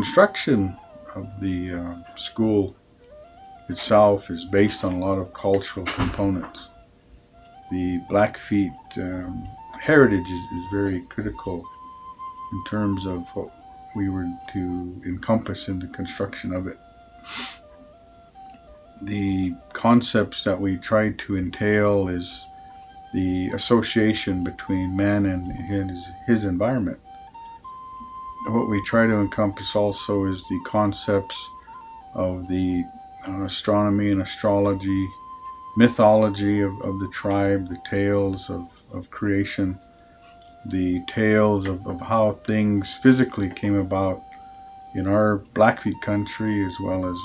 construction of the school itself is based on a lot of cultural components. The Blackfeet heritage is very critical in terms of what we were to encompass in the construction of it. The concepts that we tried to entail is the association between man and his environment. What we try to encompass also is the concepts of the astronomy and astrology, mythology of the tribe, the tales of creation, the tales of how things physically came about in our Blackfeet country as well as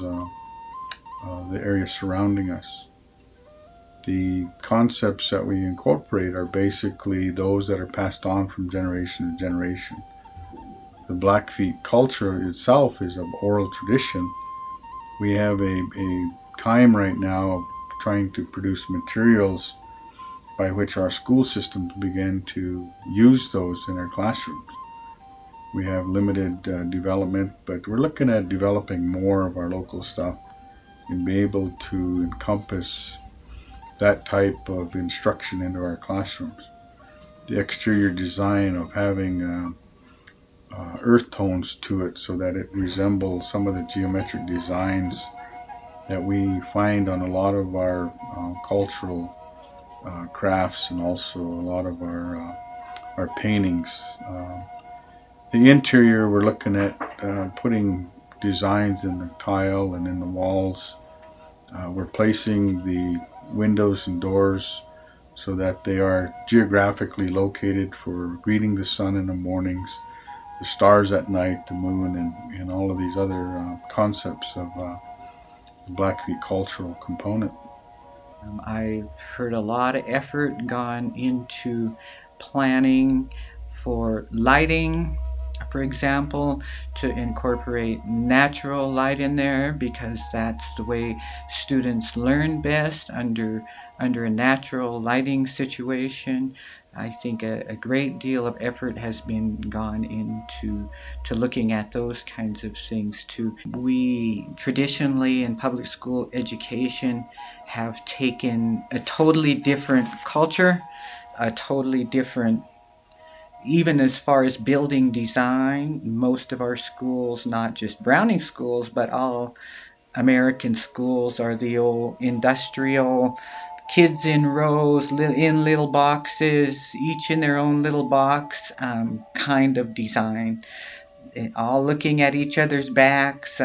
the area surrounding us. The concepts that we incorporate are basically those that are passed on from generation to generation. The Blackfeet culture itself is of oral tradition. We have a time right now of trying to produce materials by which our school systems begin to use those in our classrooms. We have limited development, but we're looking at developing more of our local stuff and be able to encompass that type of instruction into our classrooms. The exterior design of having earth tones to it so that it resembles some of the geometric designs that we find on a lot of our cultural crafts and also a lot of our paintings. The interior, we're looking at putting designs in the tile and in the walls. We're placing the windows and doors so that they are geographically located for greeting the sun in the mornings, the stars at night, the moon, and all of these other concepts of the Blackfeet cultural component. I've heard a lot of effort gone into planning for lighting, for example, to incorporate natural light in there because that's the way students learn best under a natural lighting situation. I think a great deal of effort has been gone into looking at those kinds of things too. We traditionally in public school education have taken a totally different culture, a totally different, even as far as building design. Most of our schools, not just Browning schools, but all American schools are the old industrial kids in rows, in little boxes, each in their own little box kind of design, all looking at each other's backs.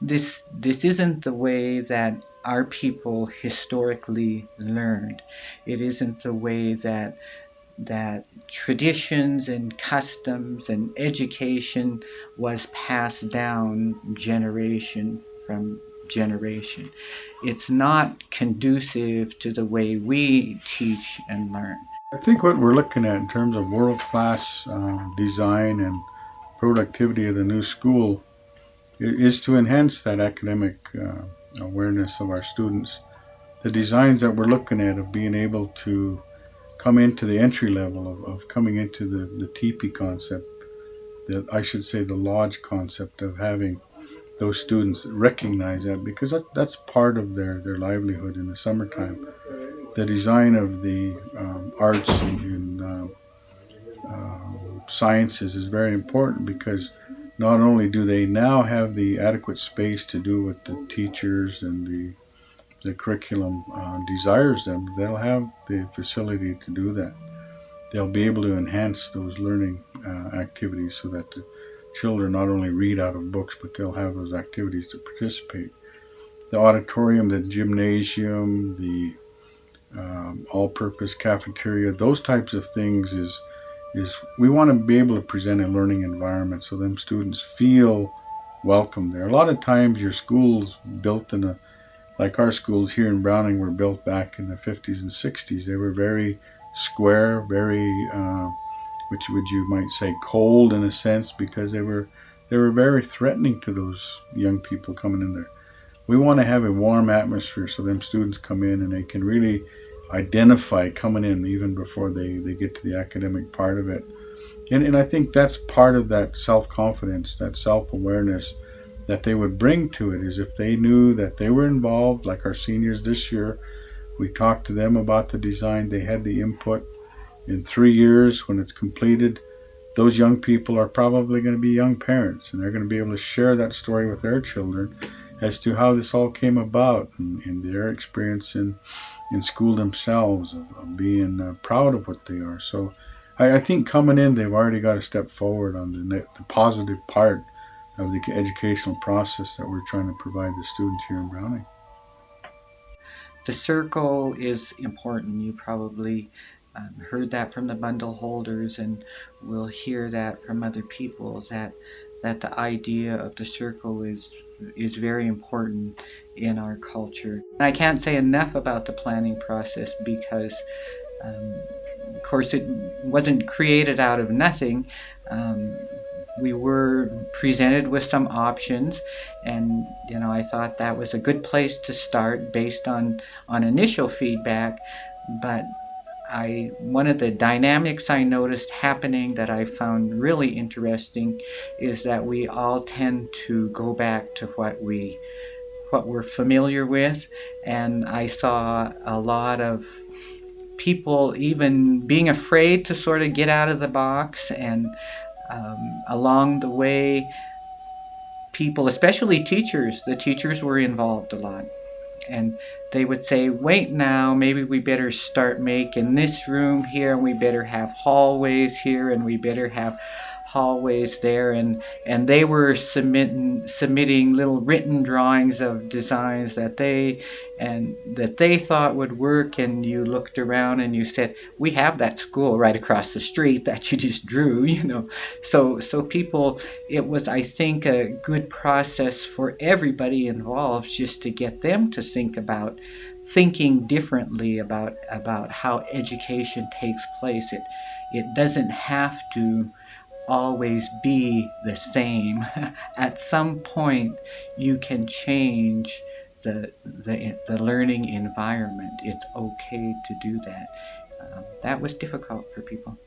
This isn't the way that our people historically learned. It isn't the way that traditions and customs and education was passed down generation from generation. It's not conducive to the way we teach and learn. I think what we're looking at in terms of world-class design and productivity of the new school is to enhance that academic awareness of our students. The designs that we're looking at of being able to come into the entry level of coming into the teepee concept, I should say the lodge concept of having those students recognize that because that's part of their livelihood in the summertime. The design of the arts and sciences is very important because not only do they now have the adequate space to do what the teachers and the curriculum desires them, they'll have the facility to do that. They'll be able to enhance those learning activities so that the children not only read out of books, but they'll have those activities to participate. The auditorium, the gymnasium, the all-purpose cafeteria, those types of things is we want to be able to present a learning environment so them students feel welcome there. A lot of times your school's built like our schools here in Browning were built back in the 50s and 60s. They were very square, very, which you might say cold in a sense because they were very threatening to those young people coming in there. We want to have a warm atmosphere so them students come in and they can really identify coming in even before they get to the academic part of it, And I think that's part of that self confidence, that self awareness that they would bring to it, is if they knew that they were involved, like our seniors this year. We talked to them about the design, they had the input. In 3 years, when it's completed, those young people are probably going to be young parents, and they're going to be able to share that story with their children as to how this all came about, and their experience in school themselves, of being proud of what they are. So I think coming in, they've already got a step forward on the positive part of the educational process that we're trying to provide the students here in Browning. The circle is important. You probably heard that from the bundle holders, and will hear that from other people, that the idea of the circle is very important in our culture. I can't say enough about the planning process because um, of course it wasn't created out of nothing. We were presented with some options, and I thought that was a good place to start based on initial feedback. But one of the dynamics I noticed happening that I found really interesting is that we all tend to go back to what we're familiar with, and I saw a lot of people even being afraid to sort of get out of the box. And along the way, people, especially teachers, the teachers were involved a lot, and they would say, wait, now maybe we better start making this room here, and we better have hallways here, and we better have hallways there. And they were submitting little written drawings of designs that they thought would work. And you looked around and you said, we have that school right across the street that you just drew. So people, it was, I think, a good process for everybody involved, just to get them to think about thinking differently about how education takes place. It doesn't have to always be the same. At some point, you can change the learning environment. It's okay to do that. That was difficult for people.